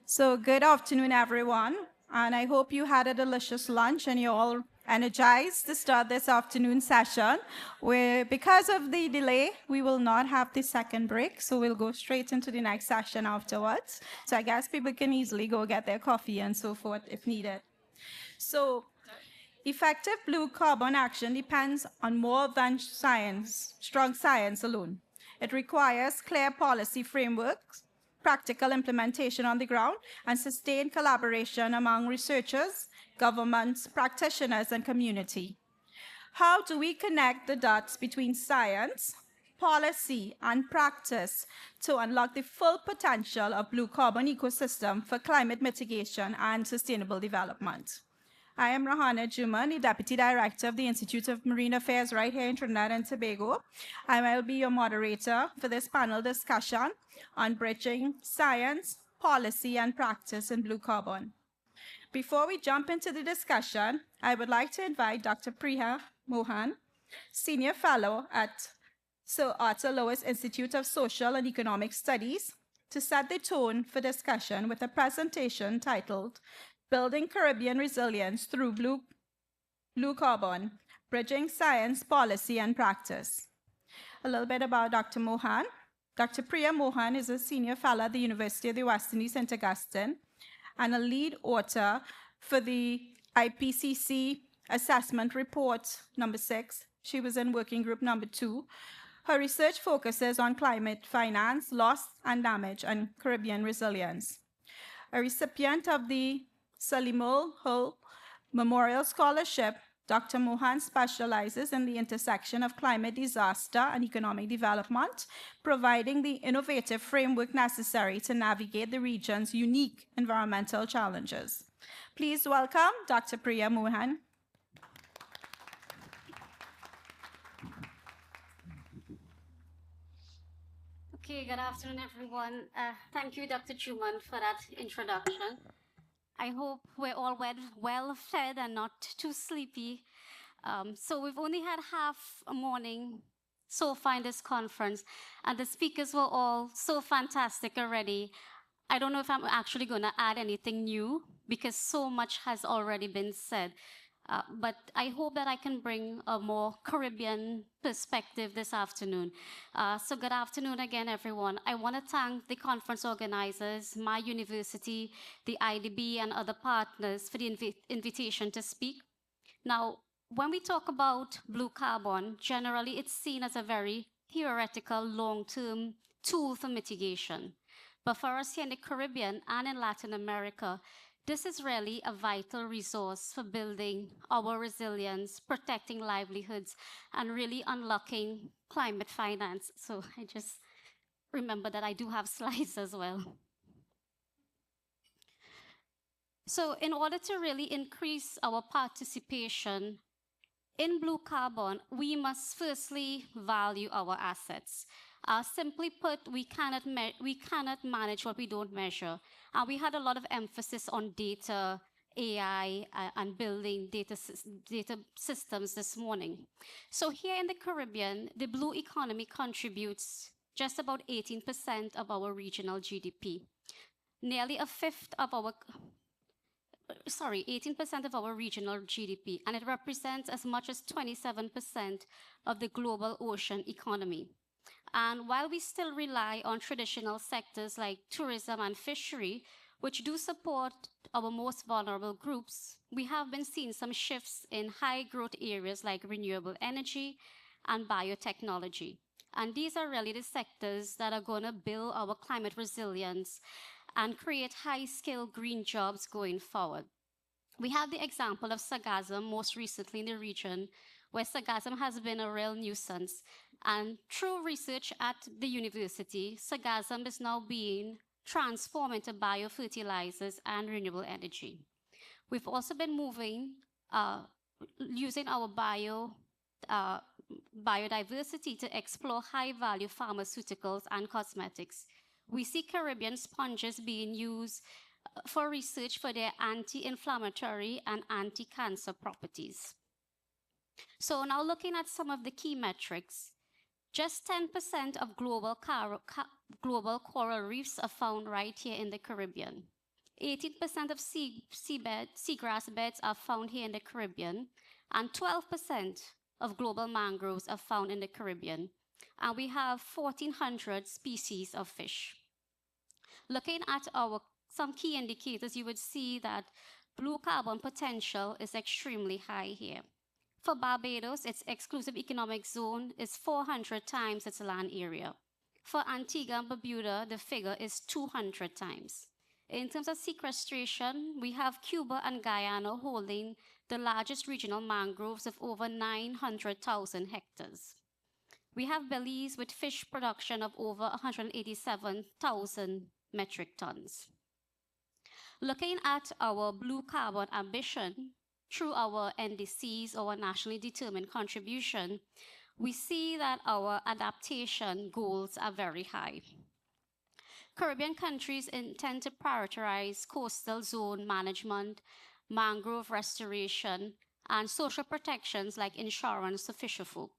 So good afternoon, everyone. And I hope you had a delicious lunch and you're all energized to start this afternoon session. Where, because of the delay, we will not have the second break. So we'll go straight into the next session afterwards. So I guess people can easily go get their coffee and so forth if needed. So effective blue carbon action depends on more than science, strong science alone. It requires clear policy frameworks, practical implementation on the ground, and sustained collaboration among researchers, governments, practitioners, and community. How do we connect the dots between science, policy, and practice to unlock the full potential of blue carbon ecosystem for climate mitigation and sustainable development? I am Rahana Juman, the Deputy Director of the Institute of Marine Affairs right here in Trinidad and Tobago. I will be your moderator for this panel discussion on bridging science, policy, and practice in blue carbon. Before we jump into the discussion, I would like to invite Dr. Preeya Mohan, Senior Fellow at Sir Arthur Lois Institute of Social and Economic Studies, to set the tone for discussion with a presentation titled Building Caribbean Resilience Through Blue Carbon, Bridging Science, Policy, and Practice. A little bit about Dr. Mohan. Dr. Preeya Mohan is a senior fellow at the University of the West Indies, St. Augustine, and a lead author for the IPCC Assessment Report number 6. She was in working group number 2. Her research focuses on climate finance, loss and damage, and Caribbean resilience. A recipient of the Salimul Hull Memorial Scholarship, Dr. Mohan specializes in the intersection of climate disaster and economic development, providing the innovative framework necessary to navigate the region's unique environmental challenges. Please welcome Dr. Preeya Mohan. Okay, good afternoon, everyone. Thank you, Dr. Truman, for that introduction. I hope we're all well fed and not too sleepy. So we've only had half a morning so far in this conference, and the speakers were all so fantastic already. I don't know if I'm actually going to add anything new because so much has already been said. But I hope that I can bring a more Caribbean perspective this afternoon. So good afternoon again, everyone. I want to thank the conference organizers, my university, the IDB, and other partners for the invitation to speak. Now, when we talk about blue carbon, generally it's seen as a very theoretical, long-term tool for mitigation. But for us here in the Caribbean and in Latin America, this is really a vital resource for building our resilience, protecting livelihoods, and really unlocking climate finance. So I just remember that I do have slides as well. So in order to really increase our participation in blue carbon, we must firstly value our assets. Simply put, we cannot manage what we don't measure. We had a lot of emphasis on data, AI, and building data systems this morning. So here in the Caribbean, the blue economy contributes just about 18% of our regional GDP. Nearly a fifth of our 18% of our regional GDP, and it represents as much as 27% of the global ocean economy. And while we still rely on traditional sectors like tourism and fishery, which do support our most vulnerable groups, we have been seeing some shifts in high growth areas like renewable energy and biotechnology. And these are really the sectors that are going to build our climate resilience and create high-skilled green jobs going forward. We have the example of sargassum most recently in the region, where sargassum has been a real nuisance. And through research at the university, sargassum is now being transformed into biofertilizers and renewable energy. We've also been using our biodiversity to explore high-value pharmaceuticals and cosmetics. We see Caribbean sponges being used for research for their anti-inflammatory and anti-cancer properties. So now looking at some of the key metrics, just 10% of global coral reefs are found right here in the Caribbean. 18% of seagrass beds are found here in the Caribbean, and 12% of global mangroves are found in the Caribbean. And we have 1,400 species of fish. Looking at some key indicators, you would see that blue carbon potential is extremely high here. For Barbados, its exclusive economic zone is 400 times its land area. For Antigua and Barbuda, the figure is 200 times. In terms of sequestration, we have Cuba and Guyana holding the largest regional mangroves of over 900,000 hectares. We have Belize with fish production of over 187,000 metric tons. Looking at our blue carbon ambition through our NDCs, our nationally determined contribution, we see that our adaptation goals are very high. Caribbean countries intend to prioritize coastal zone management, mangrove restoration, and social protections like insurance to fisherfolk.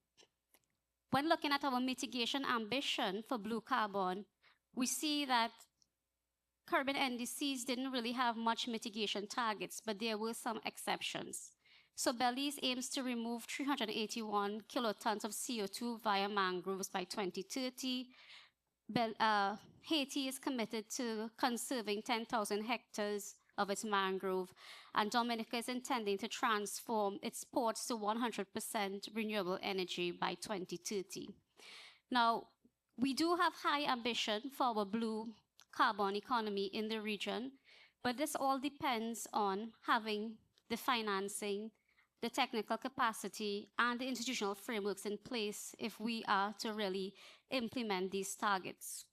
When looking at our mitigation ambition for blue carbon, we see that Caribbean NDCs didn't really have much mitigation targets, but there were some exceptions. So Belize aims to remove 381 kilotons of CO2 via mangroves by 2030. Haiti is committed to conserving 10,000 hectares of its mangrove, and Dominica is intending to transform its ports to 100% renewable energy by 2030. Now, we do have high ambition for our blue carbon economy in the region, but this all depends on having the financing, the technical capacity, and the institutional frameworks in place if we are to really implement these targets.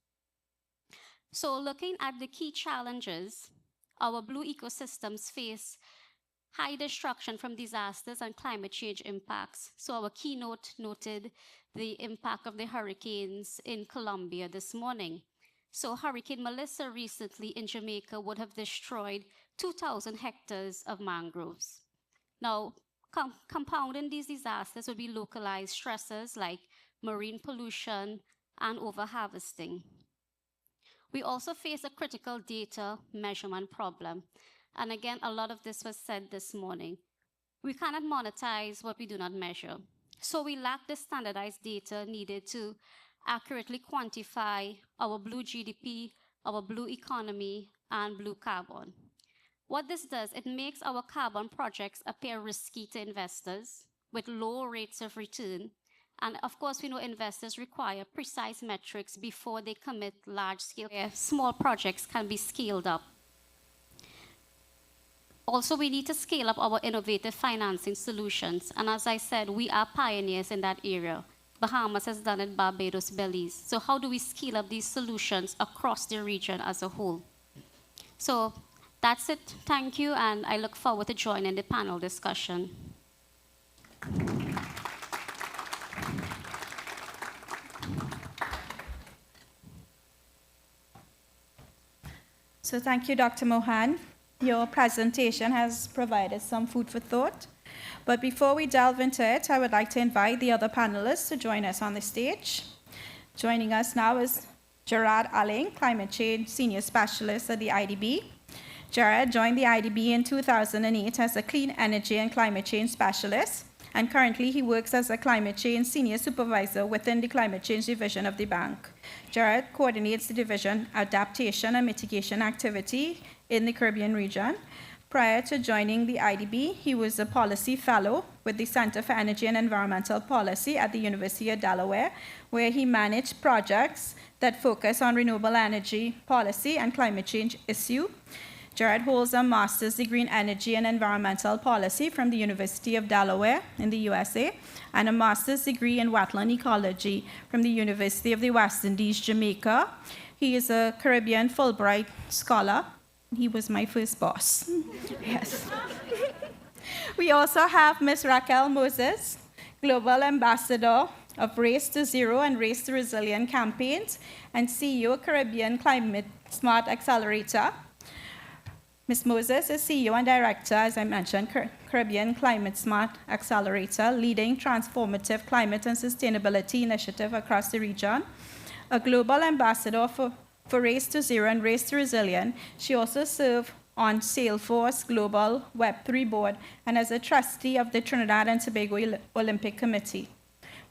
So looking at the key challenges, our blue ecosystems face high destruction from disasters and climate change impacts. So our keynote noted the impact of the hurricanes in Colombia this morning. So Hurricane Melissa recently in Jamaica would have destroyed 2,000 hectares of mangroves. Now, compounding these disasters would be localized stresses like marine pollution and overharvesting. We also face a critical data measurement problem. And again, a lot of this was said this morning. We cannot monetize what we do not measure. So we lack the standardized data needed to accurately quantify our blue GDP, our blue economy, and blue carbon. What this does, it makes our carbon projects appear risky to investors with low rates of return. And of course, we know investors require precise metrics before they commit large-scale. Small projects can be scaled up. Also, we need to scale up our innovative financing solutions. And as I said, we are pioneers in that area. Bahamas has done it, Barbados, Belize. So how do we scale up these solutions across the region as a whole? So that's it. Thank you, and I look forward to joining the panel discussion. So thank you, Dr. Mohan. Your presentation has provided some food for thought. But before we delve into it, I would like to invite the other panelists to join us on the stage. Joining us now is Gerard Alling, Climate Change Senior Specialist at the IDB. Gerard joined the IDB in 2008 as a Clean Energy and Climate Change Specialist, and currently he works as a Climate Change Senior Supervisor within the Climate Change Division of the bank. Gerard coordinates the division adaptation and mitigation activity in the Caribbean region. Prior to joining the IDB, he was a policy fellow with the Center for Energy and Environmental Policy at the University of Delaware, where he managed projects that focus on renewable energy policy and climate change issue. Gerard holds a master's degree in energy and environmental policy from the University of Delaware in the USA, and a master's degree in wetland ecology from the University of the West Indies, Jamaica. He is a Caribbean Fulbright scholar. He was my first boss. Yes. We also have Ms. Raquel Moses, Global Ambassador of Race to Zero and Race to Resilient campaigns, and CEO Caribbean Climate Smart Accelerator. Ms. Moses is CEO and Director, as I mentioned, Caribbean Climate Smart Accelerator, leading transformative climate and sustainability initiative across the region. A global ambassador for for Race to Zero and Race to Resilient. She also served on Salesforce Global Web3 Board and as a trustee of the Trinidad and Tobago Olympic Committee.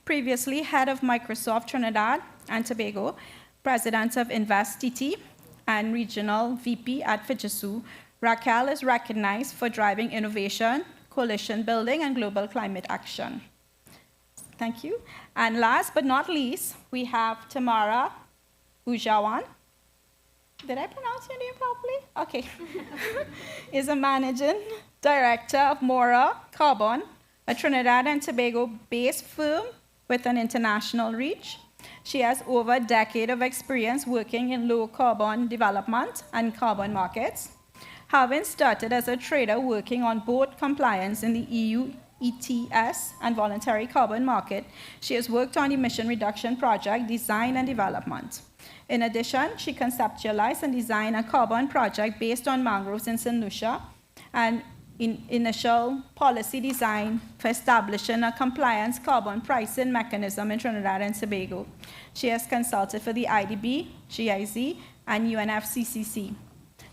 Previously head of Microsoft Trinidad and Tobago, president of InvestTT, and regional VP at Fujitsu, Raquel is recognized for driving innovation, coalition building, and global climate action. Thank you. And last but not least, we have Tamara Ujawan. Did I pronounce your name properly? Okay. Is a managing director of Mora Carbon, a Trinidad and Tobago-based firm with an international reach. She has over a decade of experience working in low carbon development and carbon markets. Having started as a trader working on board compliance in the EU ETS and voluntary carbon market, she has worked on emission reduction project design and development. In addition, she conceptualized and designed a carbon project based on mangroves in St. Lucia and initial policy design for establishing a compliance carbon pricing mechanism in Trinidad and Tobago. She has consulted for the IDB, GIZ, and UNFCCC.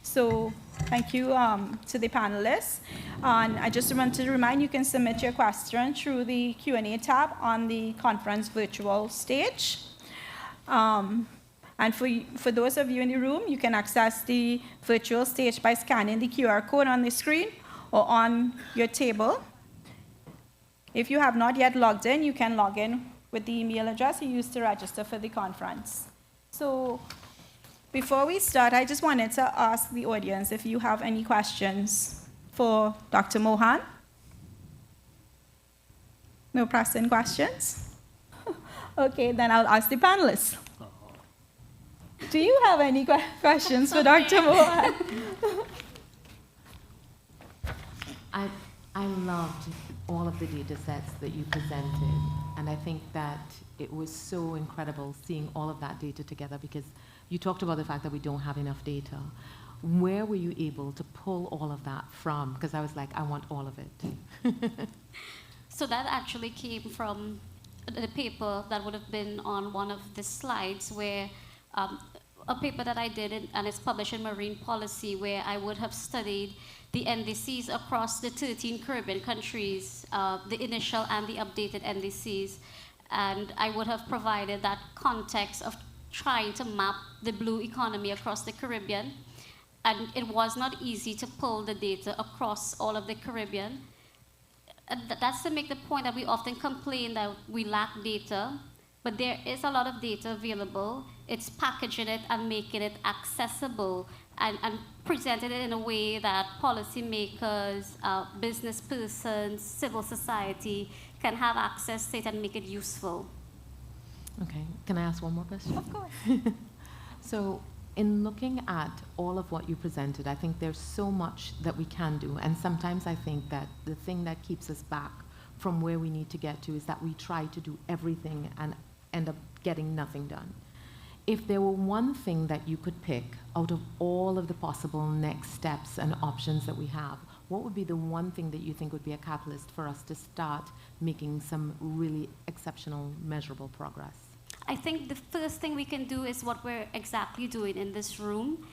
So thank you to the panelists. And I just want to remind you can submit your question through the Q&A tab on the conference virtual stage. And for those of you in the room, you can access the virtual stage by scanning the QR code on the screen or on your table. If you have not yet logged in, you can log in with the email address you used to register for the conference. So before we start, I just wanted to ask the audience if you have any questions for Dr. Mohan. No pressing questions? Okay, then I'll ask the panelists. Do you have any questions for Dr. Mohan? I loved all of the data sets that you presented, and I think that it was so incredible seeing all of that data together, because you talked about the fact that we don't have enough data. Where were you able to pull all of that from? Because I was like, I want all of it. So that actually came from the paper that would have been on one of the slides, where a paper that I did, and it's published in Marine Policy, where I would have studied the NDCs across the 13 Caribbean countries, the initial and the updated NDCs. And I would have provided that context of trying to map the blue economy across the Caribbean. And it was not easy to pull the data across all of the Caribbean. And that's to make the point that we often complain that we lack data, but there is a lot of data available. It's packaging it and making it accessible and presenting it in a way that policymakers, business persons, civil society can have access to it and make it useful. Okay, can I ask one more question? Of course. So in looking at all of what you presented, I think there's so much that we can do. And sometimes I think that the thing that keeps us back from where we need to get to is that we try to do everything and end up getting nothing done. If there were one thing that you could pick out of all of the possible next steps and options that we have, what would be the one thing that you think would be a catalyst for us to start making some really exceptional, measurable progress? I think the first thing we can do is what we're exactly doing in this room.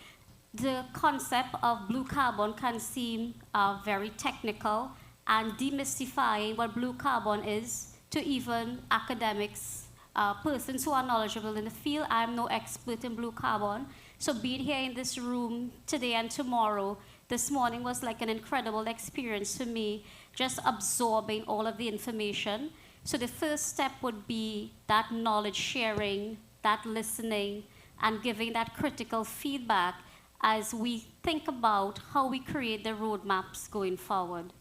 The concept of blue carbon can seem very technical, and demystifying what blue carbon is to even academics, persons who are knowledgeable in the field. I'm no expert in blue carbon, so being here in this room today and tomorrow, this morning was like an incredible experience for me, just absorbing all of the information. So the first step would be that knowledge sharing, that listening, and giving that critical feedback as we think about how we create the roadmaps going forward.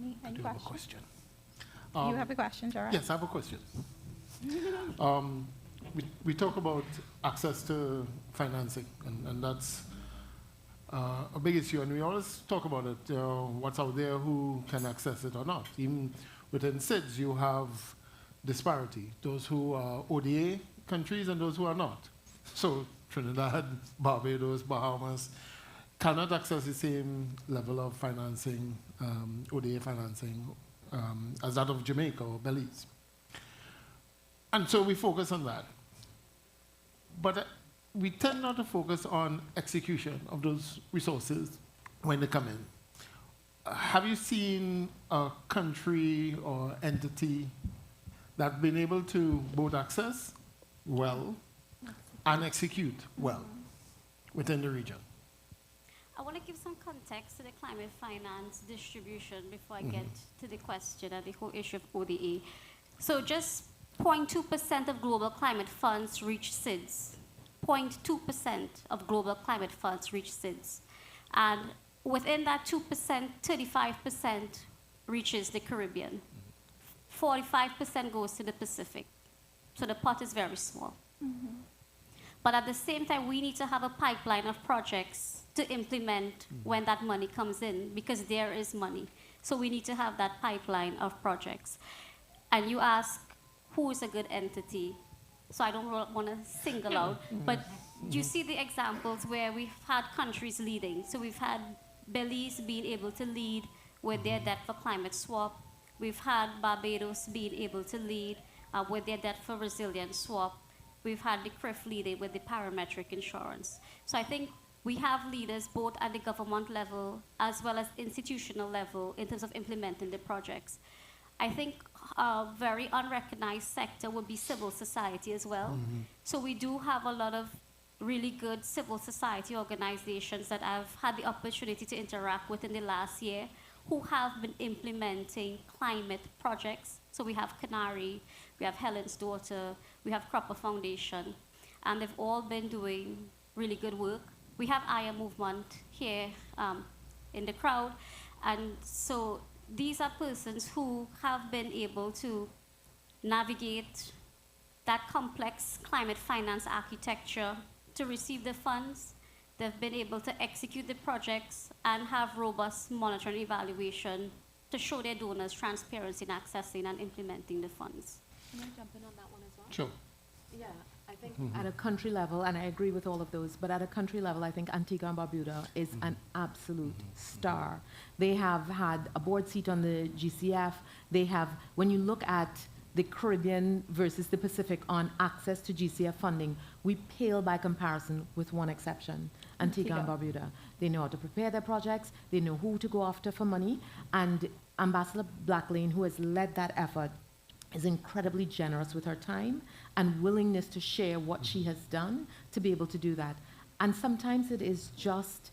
Any I do have a question. You have a question, Gerard? Yes, I have a question. We talk about access to financing, and that's a big issue, and we always talk about it, what's out there, who can access it or not. Even within SIDS, you have disparity, those who are ODA countries and those who are not. So Trinidad, Barbados, Bahamas cannot access the same level of financing, ODA financing, as that of Jamaica or Belize. And so we focus on that. But we tend not to focus on execution of those resources when they come in. Have you seen a country or entity that's been able to both access well and execute well within the region? I want to give some context to the climate finance distribution before I get to the question and the whole issue of ODA. So just 0.2% of global climate funds reach SIDS. 0.2% of global climate funds reach SIDS. And within that 2%, 35% reaches the Caribbean. 45% goes to the Pacific. So the pot is very small. But at the same time, we need to have a pipeline of projects to implement when that money comes in, because there is money. So we need to have that pipeline of projects. And you ask, who is a good entity? So I don't want to single out, but you see the examples where we've had countries leading. So we've had Belize being able to lead with their debt for climate swap. We've had Barbados being able to lead with their debt for resilience swap. We've had the CRIF leading with the parametric insurance. So I think we have leaders both at the government level as well as institutional level in terms of implementing the projects. I think a very unrecognized sector would be civil society as well. So we do have a lot of really good civil society organizations that I've had the opportunity to interact with in the last year who have been implementing climate projects. So we have Canary, we have Helen's Daughter, we have Cropper Foundation, and they've all been doing really good work. We have Aya Movement here in the crowd, and so these are persons who have been able to navigate that complex climate finance architecture to receive the funds. They've been able to execute the projects and have robust monitoring and evaluation to show their donors transparency in accessing and implementing the funds. Can I jump in on that one as well? Sure. Yeah, I think at a country level, and I agree with all of those, but at a country level, I think Antigua and Barbuda is an absolute star. They have had a board seat on the GCF. They have, when you look at the Caribbean versus the Pacific on access to GCF funding, we pale by comparison with one exception, Antigua and Barbuda. They know how to prepare their projects, they know who to go after for money, and Ambassador Blacklane, who has led that effort, is incredibly generous with her time and willingness to share what she has done to be able to do that. And sometimes it is just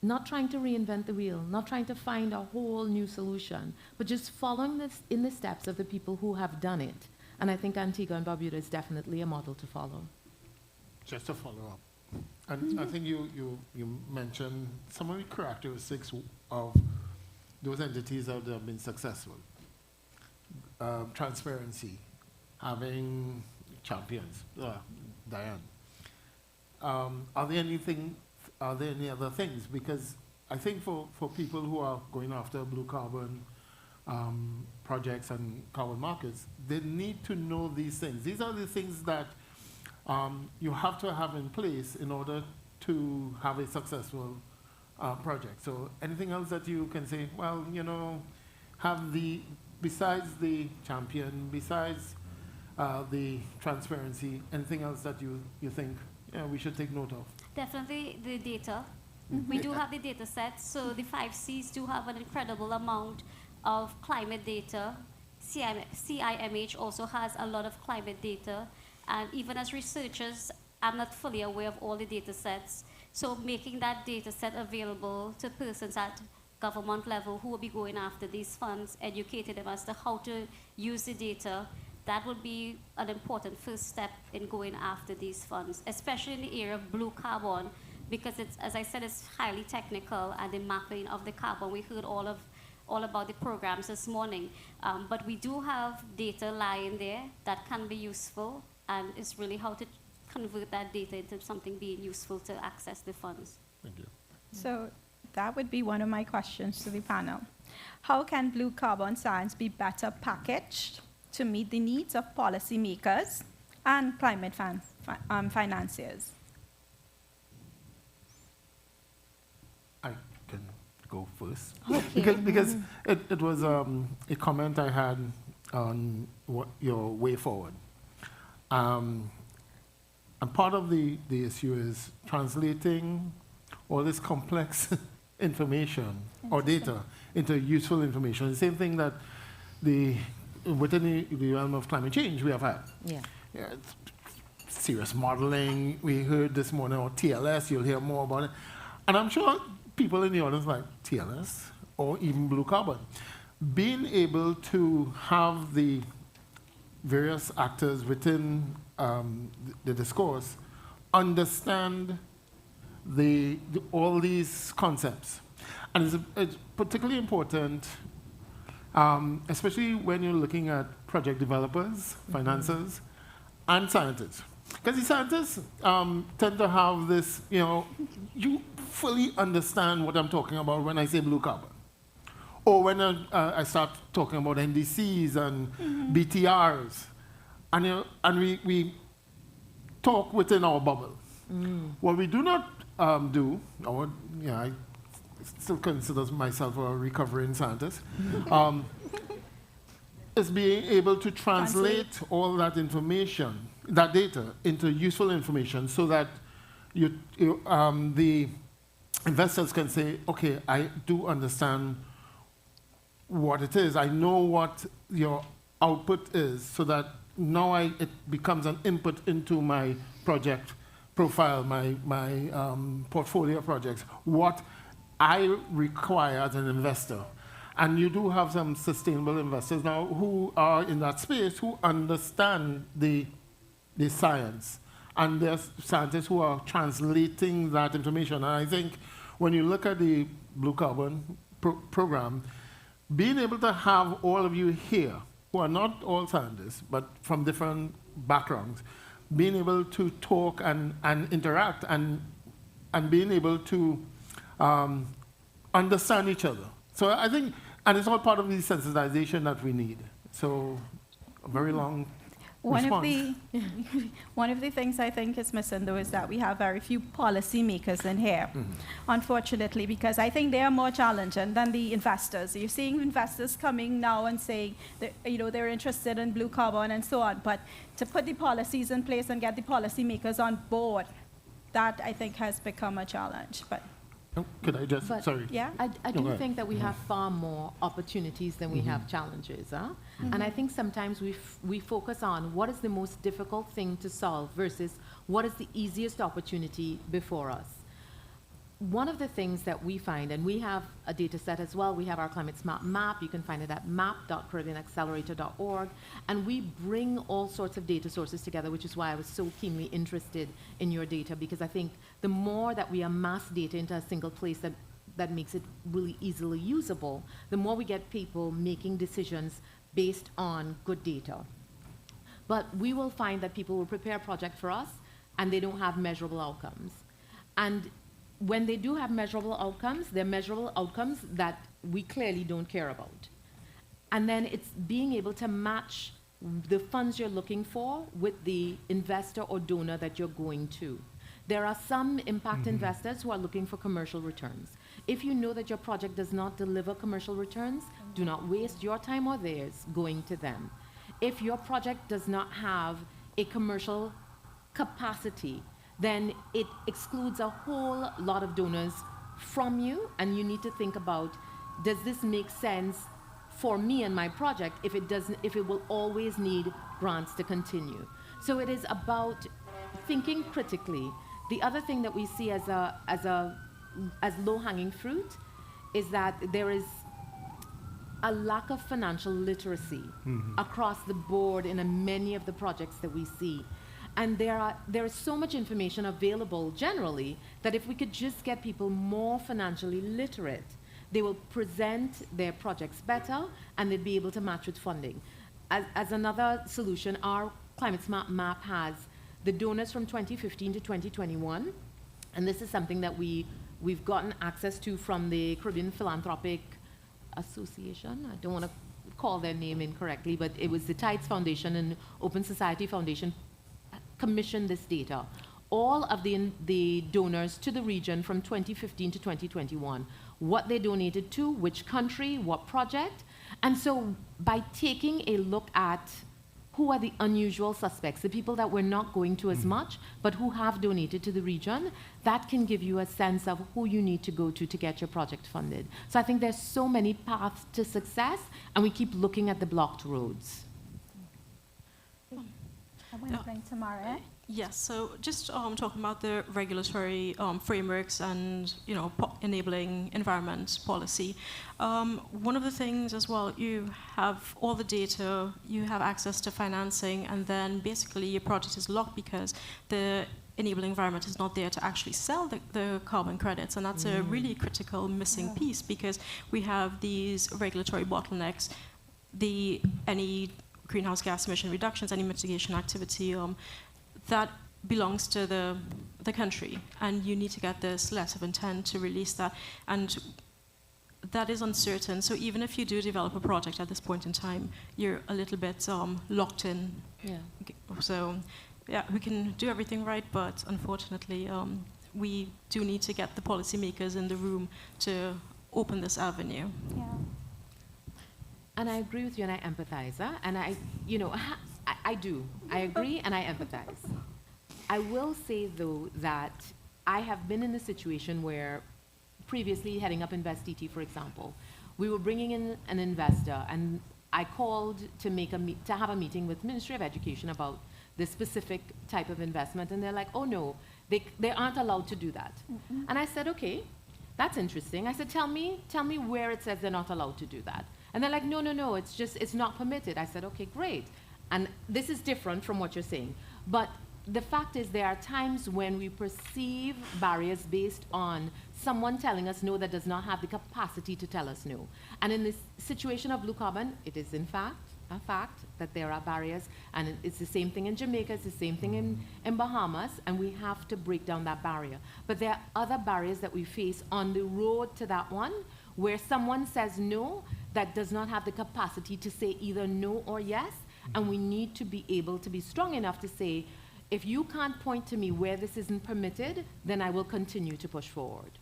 not trying to reinvent the wheel, not trying to find a whole new solution, but just following this in the steps of the people who have done it. And I think Antigua and Barbuda is definitely a model to follow. Just to follow up, and I think you mentioned some of the characteristics of those entities that have been successful. Transparency, having champions, Diane. Are there any other things? Because I think for people who are going after blue carbon projects and carbon markets, they need to know these things. These are the things that you have to have in place in order to have a successful project. So anything else that you can say, well, you know, besides the champion, besides the transparency, anything else that you think we should take note of? Definitely the data. We do have the data sets, so the 5 Cs do have an incredible amount of climate data. CIMH also has a lot of climate data, and even as researchers, I'm not fully aware of all the data sets. So making that data set available to persons at government level who will be going after these funds, educating them as to how to use the data, that would be an important first step in going after these funds, especially in the area of blue carbon, because it's, as I said, it's highly technical, and the mapping of the carbon. We heard all about the programs this morning, but we do have data lying there that can be useful, and it's really how to convert that data into something being useful to access the funds. Thank you. So that would be one of my questions to the panel. How can blue carbon science be better packaged to meet the needs of policymakers and climate financiers? I can go first. Okay. because it was a comment I had on your way forward. And part of the issue is translating all this complex information or data into useful information. The same thing that within the realm of climate change we have had. Yeah. Yeah, serious modeling, we heard this morning, or TLS, you'll hear more about it. And I'm sure people in the audience like TLS or even blue carbon. Being able to have the various actors within the discourse understand all these concepts. And it's particularly important, especially when you're looking at project developers, financiers, and scientists. Because the scientists tend to have this, you fully understand what I'm talking about when I say blue carbon. Or when I start talking about NDCs and BTRs. And we talk within our bubble. What we do not do, I still consider myself a recovering scientist, is being able to translate all that information, that data, into useful information so that the investors can say, okay, I do understand what it is. I know what your output is, so that now it becomes an input into my project profile, my portfolio of projects, what I require as an investor. And you do have some sustainable investors now who are in that space, who understand the science. And there's scientists who are translating that information. And I think when you look at the Blue Carbon program, being able to have all of you here, who are not all scientists, but from different backgrounds, being able to talk and interact and being able to understand each other. So I think, and it's all part of the sensitization that we need. So a very long response. One of the things I think is missing, though, is that we have very few policymakers in here, unfortunately, because I think they are more challenging than the investors. You're seeing investors coming now and saying that, they're interested in blue carbon and so on, but to put the policies in place and get the policymakers on board, that I think has become a challenge. But could I just, sorry. Yeah. I do think that we have far more opportunities than we have challenges. And I think sometimes we focus on what is the most difficult thing to solve versus what is the easiest opportunity before us. One of the things that we find, and we have a data set as well, we have our Climate Smart map. You can find it at map.caribbeanaccelerator.org. And we bring all sorts of data sources together, which is why I was so keenly interested in your data, because I think the more that we amass data into a single place that makes it really easily usable, the more we get people making decisions based on good data. But we will find that people will prepare a project for us, and they don't have measurable outcomes. And when they do have measurable outcomes, they're measurable outcomes that we clearly don't care about. And then it's being able to match the funds you're looking for with the investor or donor that you're going to. There are some impact investors who are looking for commercial returns. If you know that your project does not deliver commercial returns, do not waste your time or theirs going to them. If your project does not have a commercial capacity, then it excludes a whole lot of donors from you, and you need to think about, does this make sense for me and my project if it doesn't, if it will always need grants to continue? So it is about thinking critically. The other thing that we see as low-hanging fruit is that there is a lack of financial literacy across the board in many of the projects that we see. And there is so much information available generally that if we could just get people more financially literate, they will present their projects better and they'd be able to match with funding. As another solution, our Climate Smart map has the donors from 2015 to 2021. And this is something that we've gotten access to from the Caribbean Philanthropic Association. I don't want to call their name incorrectly, but it was the Tides Foundation and Open Society Foundation commissioned this data. All of the donors to the region from 2015 to 2021, what they donated to, which country, what project. And so by taking a look at who are the unusual suspects, the people that we're not going to as much, but who have donated to the region. That can give you a sense of who you need to go to get your project funded. So I think there's so many paths to success, and we keep looking at the blocked roads. I want to bring Tamara. Yes, so just talking about the regulatory frameworks and enabling environment policy. One of the things as well, you have all the data, you have access to financing, and then basically your project is locked because the enabling environment is not there to actually sell the carbon credits, and that's a really critical missing piece because we have these regulatory bottlenecks, any greenhouse gas emission reductions, any mitigation activity, that belongs to the country, and you need to get this letter of intent to release that, and that is uncertain. So even if you do develop a project at this point in time, you're a little bit locked in. Yeah. So yeah, we can do everything right, but unfortunately, we do need to get the policymakers in the room to open this avenue. Yeah. And I agree with you, and I empathize. And I do. I agree, and I empathize. I will say, though, that I have been in a situation where previously, heading up InvestET, for example, we were bringing in an investor, and I called to have a meeting with Ministry of Education about this specific type of investment, and they're like, oh, no, they aren't allowed to do that. Mm-hmm. And I said, okay, that's interesting. I said, tell me where it says they're not allowed to do that. And they're like, no, it's not permitted. I said, okay, great. And this is different from what you're saying. But the fact is there are times when we perceive barriers based on someone telling us no that does not have the capacity to tell us no. And in this situation of blue carbon, it is in fact a fact that there are barriers. And it's the same thing in Jamaica, it's the same thing in Bahamas, and we have to break down that barrier. But there are other barriers that we face on the road to that one, where someone says no that does not have the capacity to say either no or yes, and we need to be able to be strong enough to say, if you can't point to me where this isn't permitted, then I will continue to push forward.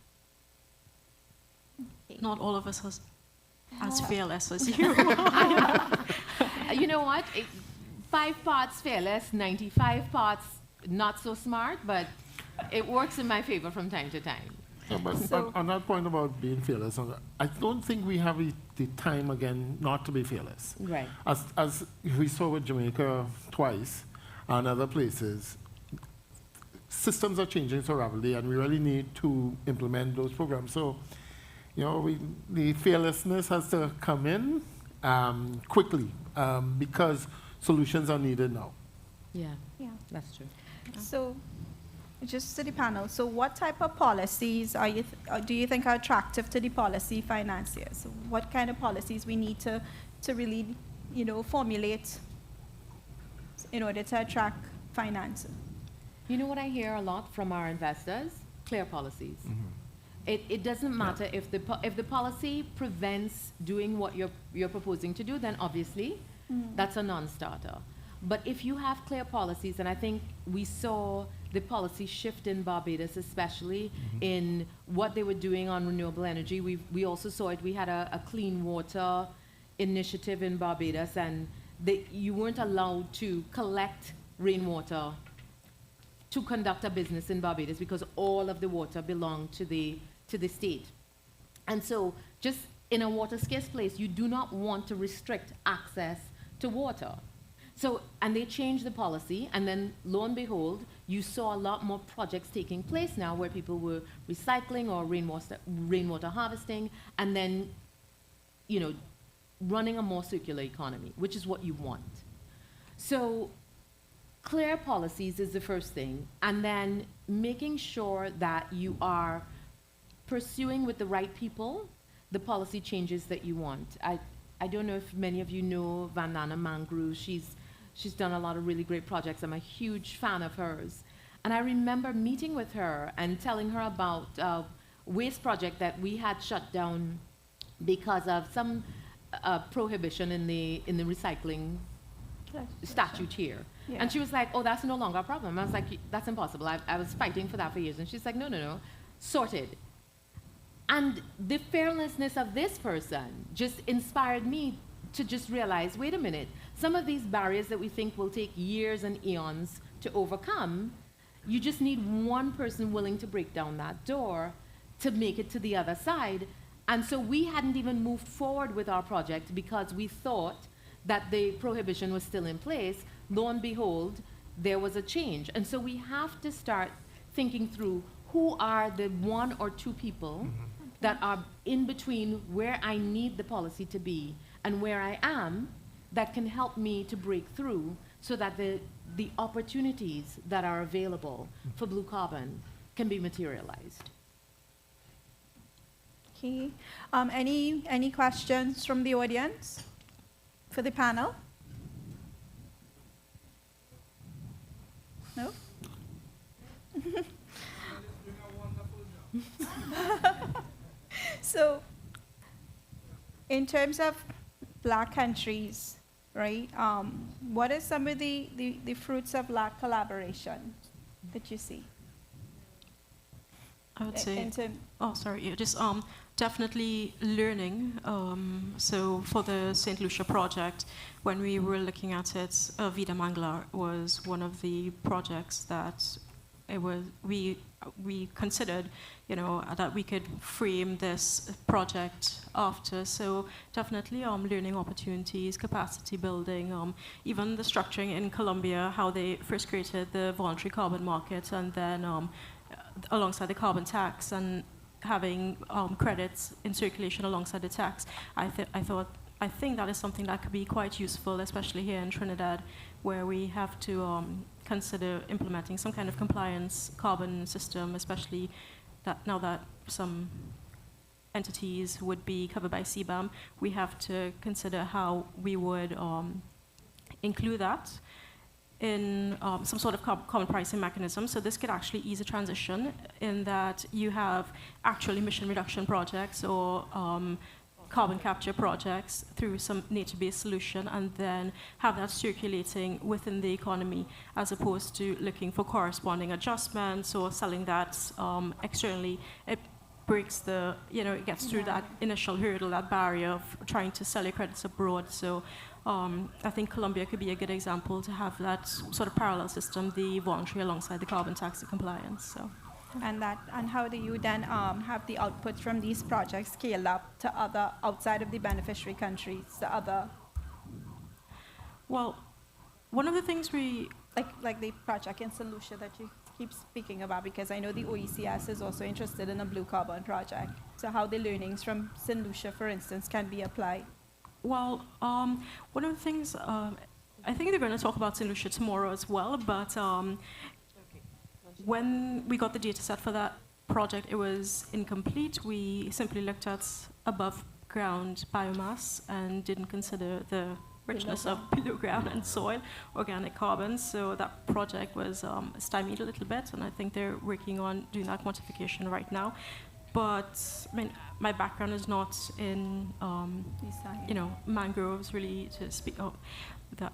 Not all of us are as fearless as you. You know what? 5 parts fearless, 95 parts not so smart, but it works in my favor from time to time. Yeah, but on that point about being fearless, I don't think we have the time again not to be fearless. Right. As we saw with Jamaica twice and other places, systems are changing so rapidly, and we really need to implement those programs. So, the fearlessness has to come in quickly because solutions are needed now. Yeah, Yeah. that's true. So, just to the panel, so what type of policies do you think are attractive to the policy financiers? What kind of policies we need to really, formulate in order to attract finance? You know what I hear a lot from our investors? Clear policies. Mm-hmm. It doesn't matter if the policy prevents doing what you're proposing to do, then obviously that's a non-starter. But if you have clear policies, and I think we saw the policy shift in Barbados, especially in what they were doing on renewable energy. We also saw it. We had a clean water initiative in Barbados, and you weren't allowed to collect rainwater to conduct a business in Barbados because all of the water belonged to the state. And so just in a water scarce place, you do not want to restrict access to water. So, and they changed the policy, and then lo and behold, you saw a lot more projects taking place now where people were recycling or rainwater harvesting, and then, running a more circular economy, which is what you want. So clear policies is the first thing, and then making sure that you are pursuing with the right people the policy changes that you want. I don't know if many of you know Vandana Mangroves. She's done a lot of really great projects. I'm a huge fan of hers. And I remember meeting with her and telling her about a waste project that we had shut down because of some prohibition in the recycling statute here. Yeah. And she was like, oh, that's no longer a problem. I was like, that's impossible. I was fighting for that for years. And she's like, no, sorted. And the fearlessness of this person just inspired me to just realize, wait a minute, some of these barriers that we think will take years and eons to overcome, you just need one person willing to break down that door to make it to the other side. And so we hadn't even moved forward with our project because we thought that the prohibition was still in place. Lo and behold, there was a change. And so we have to start thinking through who are the one or two people that are in between where I need the policy to be and where I am that can help me to break through so that the opportunities that are available for blue carbon can be materialized. Okay. Any questions from the audience for the panel? No? So, in terms of Black countries, right, what are some of the fruits of Black collaboration that you see? I would say, In term- oh, sorry, yeah, just definitely learning. So for the St. Lucia project, when we were looking at it, Vida Manglar was one of the projects that we considered, that we could frame this project after. So definitely learning opportunities, capacity building, even the structuring in Colombia, how they first created the voluntary carbon market and then alongside the carbon tax and having credits in circulation alongside the tax. I think that is something that could be quite useful, especially here in Trinidad, where we have to consider implementing some kind of compliance carbon system, especially that now that some entities would be covered by CBAM, we have to consider how we would include that in some sort of common pricing mechanism. So this could actually ease a transition in that you have actual emission reduction projects or carbon capture projects through some nature-based solution and then have that circulating within the economy as opposed to looking for corresponding adjustments or selling that externally. It breaks it gets through that initial hurdle, that barrier of trying to sell your credits abroad. So I think Colombia could be a good example to have that sort of parallel system, the voluntary alongside the carbon tax and compliance. So. And how do you then have the outputs from these projects scaled up to other outside of the beneficiary countries, the other? Well, one of the things we like the project in St. Lucia that you keep speaking about, because I know the OECS is also interested in a blue carbon project. So how the learnings from St. Lucia, for instance, can be applied? Well, one of the things I think they're going to talk about St. Lucia tomorrow as well, but. When we got the data set for that project, it was incomplete. We simply looked at above ground biomass and didn't consider the richness of below ground and soil, organic carbon. So that project was stymied a little bit, and I think they're working on doing that quantification right now. But I mean, my background is not in mangroves really to speak of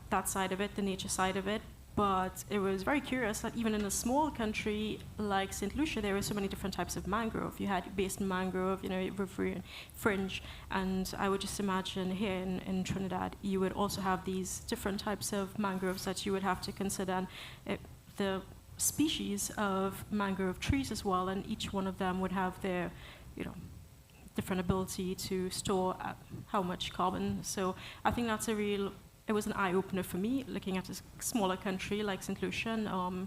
that side of it, the nature side of it. But it was very curious that even in a small country like St. Lucia, there were so many different types of mangrove. You had basin mangrove, riverine fringe, and I would just imagine here in Trinidad, you would also have these different types of mangroves that you would have to consider, and the species of mangrove trees as well, and each one of them would have their, different ability to store how much carbon. So I think that's it was an eye-opener for me, looking at a smaller country like St. Lucia. And,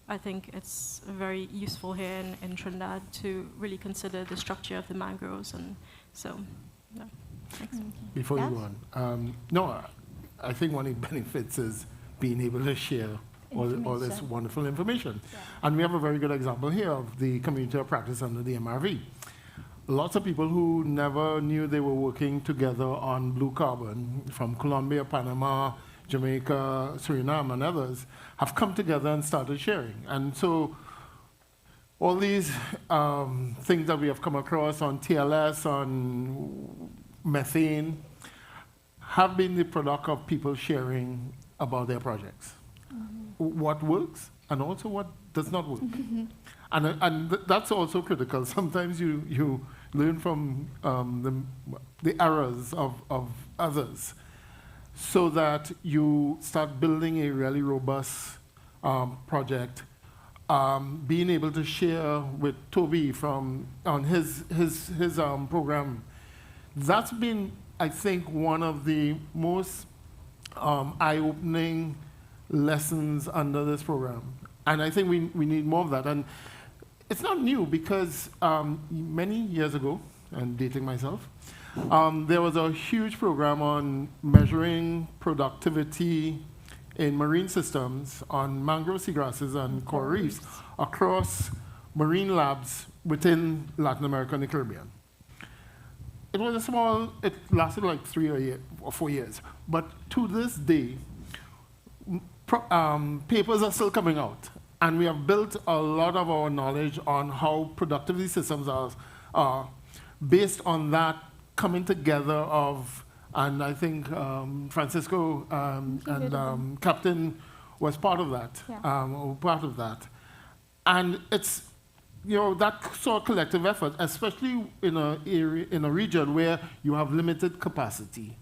I think it's very useful here in Trinidad to really consider the structure of the mangroves. And so, yeah. Thanks. Before you go on, no, I think one of the benefits is being able to share all this wonderful information. Yeah. And we have a very good example here of the community of practice under the MRV. Lots of people who never knew they were working together on blue carbon from Colombia, Panama, Jamaica, Suriname, and others have come together and started sharing. And so all these things that we have come across on TLS, on methane, have been the product of people sharing about their projects. What works and also what does not work. And that's also critical. Sometimes you learn from the errors of others. so that you start building a really robust project. Being able to share with Toby on his program, that's been, I think, one of the most eye-opening lessons under this program. And I think we need more of that. And it's not new because many years ago, and dating myself, there was a huge program on measuring productivity in marine systems on mangrove seagrasses and coral reefs across marine labs within Latin America and the Caribbean. It was a small, it lasted like 3 or 4 years. But to this day, papers are still coming out. And we have built a lot of our knowledge on how productivity systems are based on that coming together of, and I think Francisco and Captain was part of that, And it's, that sort of collective effort, especially in a region where you have limited capacity,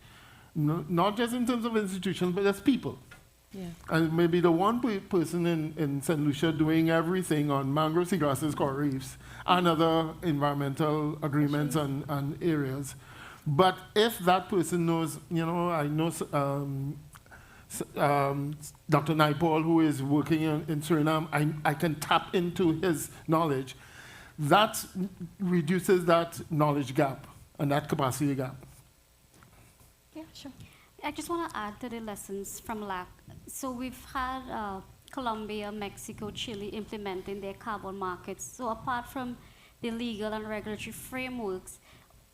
not just in terms of institutions, but as people. Yeah. And maybe the one person in St. Lucia doing everything on mangrove seagrasses, coral reefs, and other environmental agreements and areas. But if that person knows, I know Dr. Naipaul, who is working in Suriname, I can tap into his knowledge. That reduces that knowledge gap and that capacity gap. Yeah, sure. I just want to add to the lessons from LAC. So we've had Colombia, Mexico, Chile implementing their carbon markets. So apart from the legal and regulatory frameworks,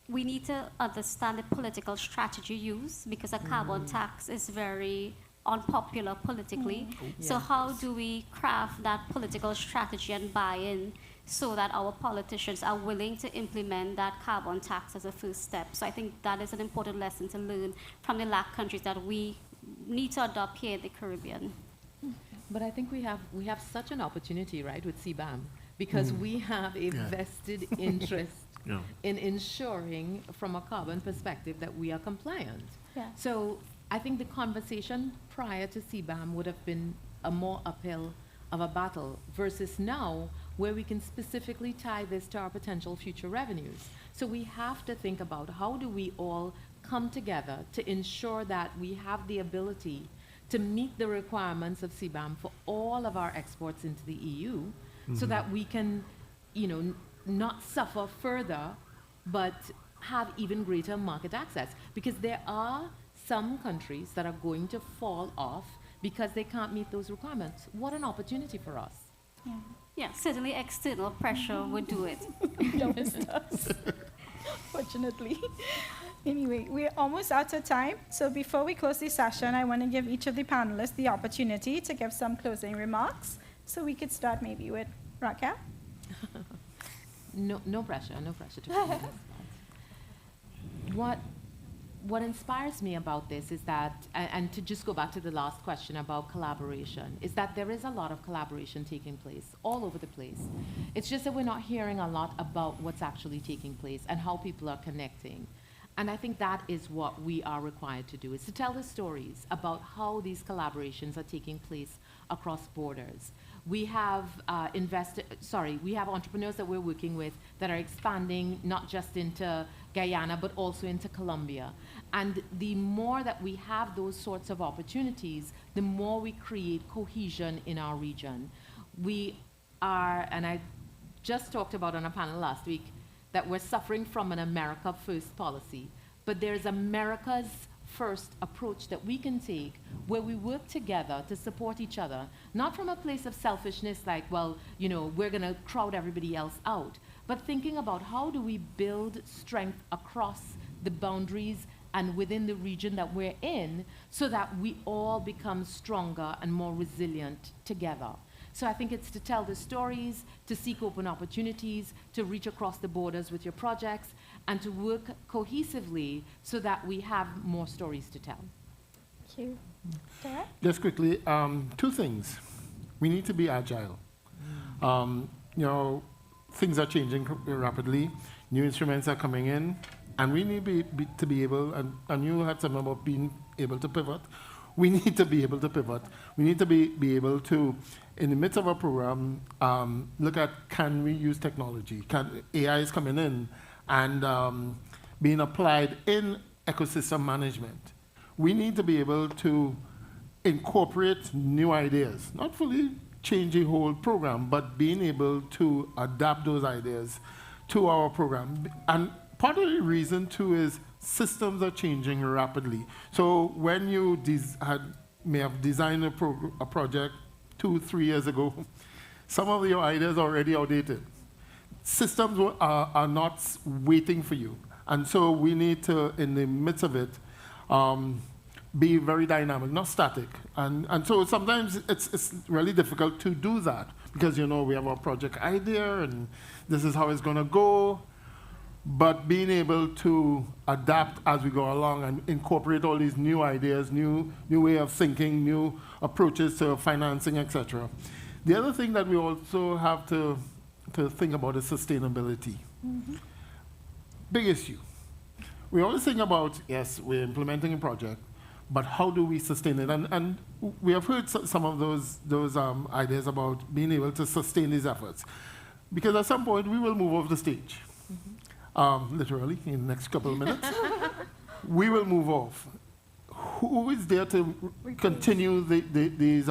we need to understand the political strategy used because a carbon tax is very unpopular politically. So how do we craft that political strategy and buy-in so that our politicians are willing to implement that carbon tax as a first step? So I think that is an important lesson to learn from the LAC countries that we need to adopt here in the Caribbean. But I think we have such an opportunity, right, with CBAM, because we have a vested interest in ensuring, from a carbon perspective, that we are compliant. Yeah. So I think the conversation prior to CBAM would have been a more uphill of a battle versus now, where we can specifically tie this to our potential future revenues. So we have to think about how do we all come together to ensure that we have the ability to meet the requirements of CBAM for all of our exports into the EU, so that we can, not suffer further, but have even greater market access. Because there are some countries that are going to fall off because they can't meet those requirements. What an opportunity for us. Yeah, certainly external pressure would do it. Always does, fortunately. Anyway, we're almost out of time. So before we close this session, I want to give each of the panelists the opportunity to give some closing remarks. So we could start maybe with Raquel. No pressure to What inspires me about this is that, and to just go back to the last question about collaboration, is that there is a lot of collaboration taking place all over the place. It's just that we're not hearing a lot about what's actually taking place and how people are connecting. And I think that is what we are required to do, is to tell the stories about how these collaborations are taking place across borders. We have we have entrepreneurs that we're working with that are expanding not just into Guyana, but also into Colombia. And the more that we have those sorts of opportunities, the more we create cohesion in our region. We are, and I just talked about on a panel last week, that we're suffering from an America First policy, but there's America's First approach that we can take where we work together to support each other, not from a place of selfishness like, well, we're going to crowd everybody else out, but thinking about how do we build strength across the boundaries and within the region that we're in so that we all become stronger and more resilient together. So I think it's to tell the stories, to seek open opportunities, to reach across the borders with your projects, and to work cohesively so that we have more stories to tell. Thank you. Derek? Just quickly, two things. We need to be agile. Things are changing rapidly. New instruments are coming in. And we need to be able, and you had something about being able to pivot. We need to be able to pivot. We need to be able to, in the midst of our program, look at, can we use technology? Can AI is coming in and being applied in ecosystem management. We need to be able to incorporate new ideas, not fully change the whole program, but being able to adapt those ideas to our program. And part of the reason too is systems are changing rapidly. So when you may have designed a project 2-3 years ago, some of your ideas are already outdated. Systems are not waiting for you. And so we need to, in the midst of it, be very dynamic, not static. And so sometimes it's really difficult to do that because, we have our project idea and this is how it's going to go. But being able to adapt as we go along and incorporate all these new ideas, new way of thinking, new approaches to financing, etc. The other thing that we also have to think about is sustainability. Big issue. We always think about, yes, we're implementing a project, but how do we sustain it? And we have heard some of those ideas about being able to sustain these efforts. Because at some point, we will move off the stage. Literally, in the next couple of minutes. We will move off. Who is there to continue these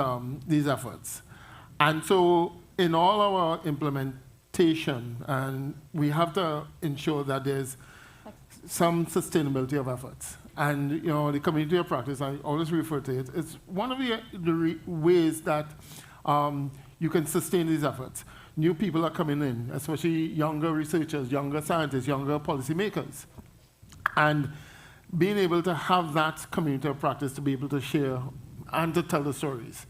efforts? And so in all our implementation, and we have to ensure that there's some sustainability of efforts. And the community of practice, I always refer to it, it's one of the ways that you can sustain these efforts. New people are coming in, especially younger researchers, younger scientists, younger policymakers. And being able to have that community of practice to be able to share and to tell the stories.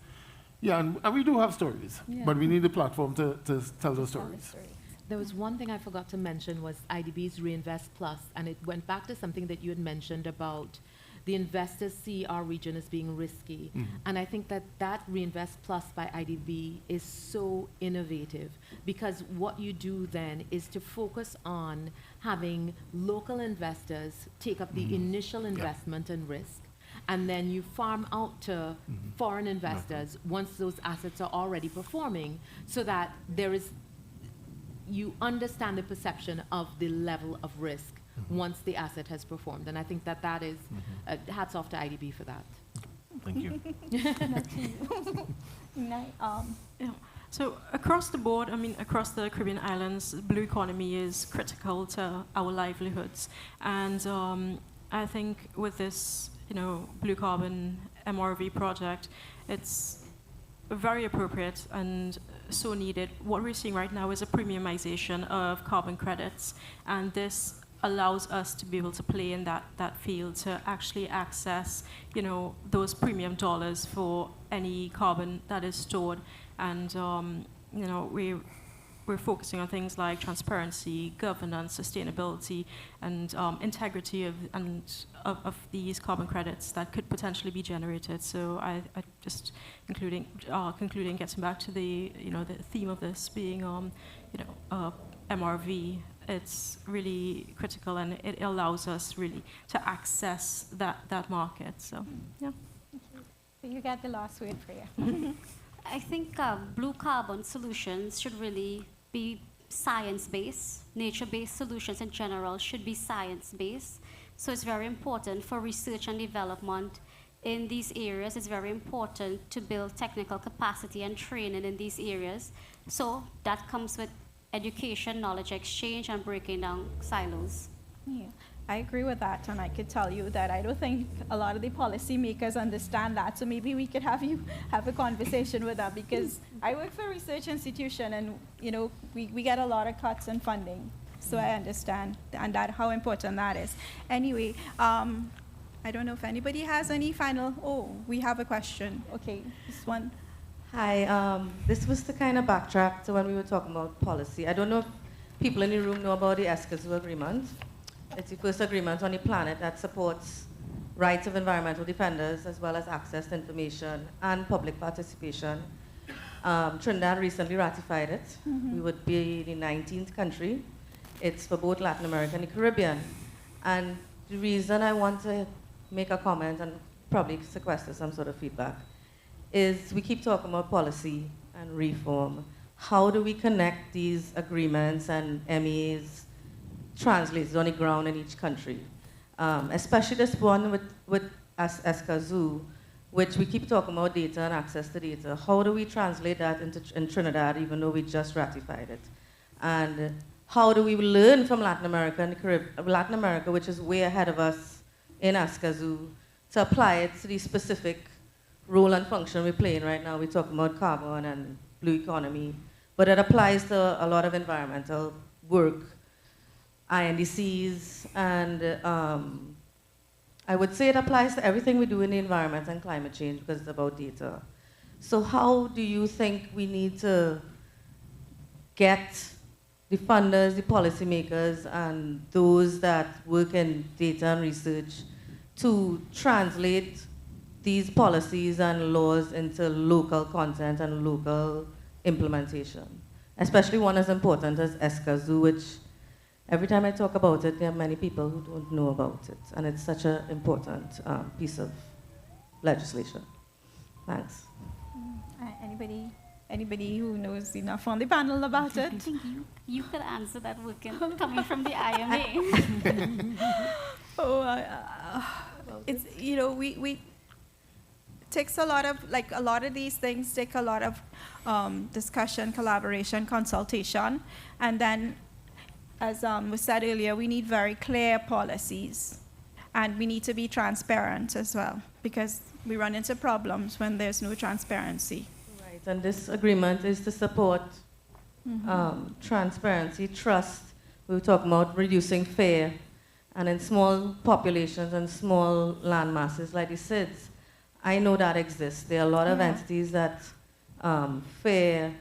Yeah, and we do have stories, but we need a platform to tell those stories. There was one thing I forgot to mention was IDB's Reinvest Plus, and it went back to something that you had mentioned about the investors see our region as being risky. And I think that Reinvest Plus by IDB is so innovative because what you do then is to focus on having local investors take up the initial investment and risk, and then you farm out to foreign investors once those assets are already performing, so that you understand the perception of the level of risk once the asset has performed. And I think that is, hats off to IDB for that. Thank you. So across the board, across the Caribbean islands, blue economy is critical to our livelihoods. And I think with this, blue carbon MRV project, it's very appropriate and so needed. What we're seeing right now is a premiumization of carbon credits, and this allows us to be able to play in that field to actually access, those premium dollars for any carbon that is stored. And, we're focusing on things like transparency, governance, sustainability, and integrity of these carbon credits that could potentially be generated. So I just concluding, getting back to the theme of this being MRV. It's really critical, and it allows us really to access that market. So yeah. So you get the last word, Preeya. I think blue carbon solutions should really be science-based. Nature-based solutions in general should be science-based. So it's very important for research and development in these areas. It's very important to build technical capacity and training in these areas. So that comes with education, knowledge exchange, and breaking down silos. Yeah, I agree with that, and I could tell you that I don't think a lot of the policymakers understand that. So maybe we could have you have a conversation with them, because I work for a research institution, and we get a lot of cuts in funding. So I understand and how important that is. Anyway, I don't know if anybody has any final. Oh, we have a question. Okay, this one. Hi, this was to kind of backtrack to when we were talking about policy. I don't know if people in the room know about the Escazú Agreement. It's the first agreement on the planet that supports rights of environmental defenders as well as access to information and public participation. Trinidad recently ratified it. We would be the 19th country. It's for both Latin America and the Caribbean. And the reason I want to make a comment and probably sequester some sort of feedback is we keep talking about policy and reform. How do we connect these agreements and MEAs translated on the ground in each country? Especially this one with SCAZU, which we keep talking about data and access to data. How do we translate that in Trinidad, even though we just ratified it? And how do we learn from Latin America and the Caribbean, Latin America, which is way ahead of us in SCAZU, to apply it to the specific role and function we're playing right now? We're talking about carbon and blue economy, but it applies to a lot of environmental work, INDCs, and I would say it applies to everything we do in the environment and climate change because it's about data. So how do you think we need to get the funders, the policymakers, and those that work in data and research to translate these policies and laws into local content and local implementation? Especially one as important as SCAZU, which every time I talk about it, there are many people who don't know about it. And it's such an important piece of legislation. Thanks. Anybody who knows enough on the panel about it? I think you could answer that coming from the IMA. It's, you know, we takes a lot of these things take a lot of discussion, collaboration, consultation, and then, as was said earlier, we need very clear policies, and we need to be transparent as well, because we run into problems when there's no transparency. Right, and this agreement is to support transparency, trust. We were talking about reducing fear, and in small populations and small land masses like the SIDS, I know that exists. There are a lot of entities that fear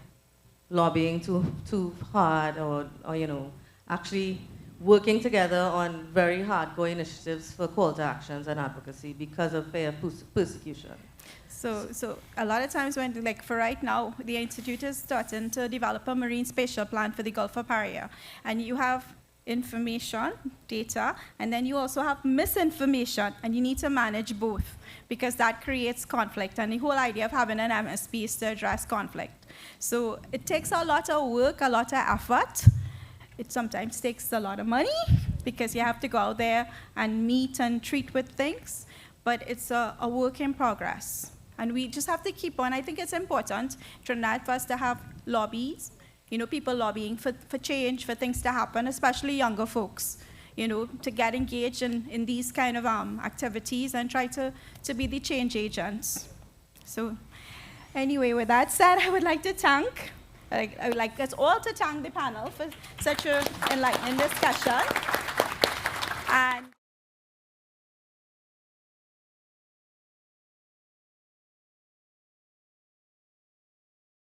lobbying too hard, or you know, actually working together on very hardcore initiatives for call to actions and advocacy because of fear of persecution. So a lot of times when, like for right now, the Institute is starting to develop a marine spatial plan for the Gulf of Paria. And you have information, data, and then you also have misinformation, and you need to manage both because that creates conflict. And the whole idea of having an MSP is to address conflict. So it takes a lot of work, a lot of effort. It sometimes takes a lot of money because you have to go out there and meet and treat with things, but it's a work in progress. And we just have to keep on. I think it's important, Trinidad, for us to have lobbies, you know, people lobbying for change, for things to happen, especially younger folks, you know, to get engaged in these kind of activities and try to be the change agents. So anyway, with that said, I would like to thank, I would like us all to thank the panel for such an enlightening discussion.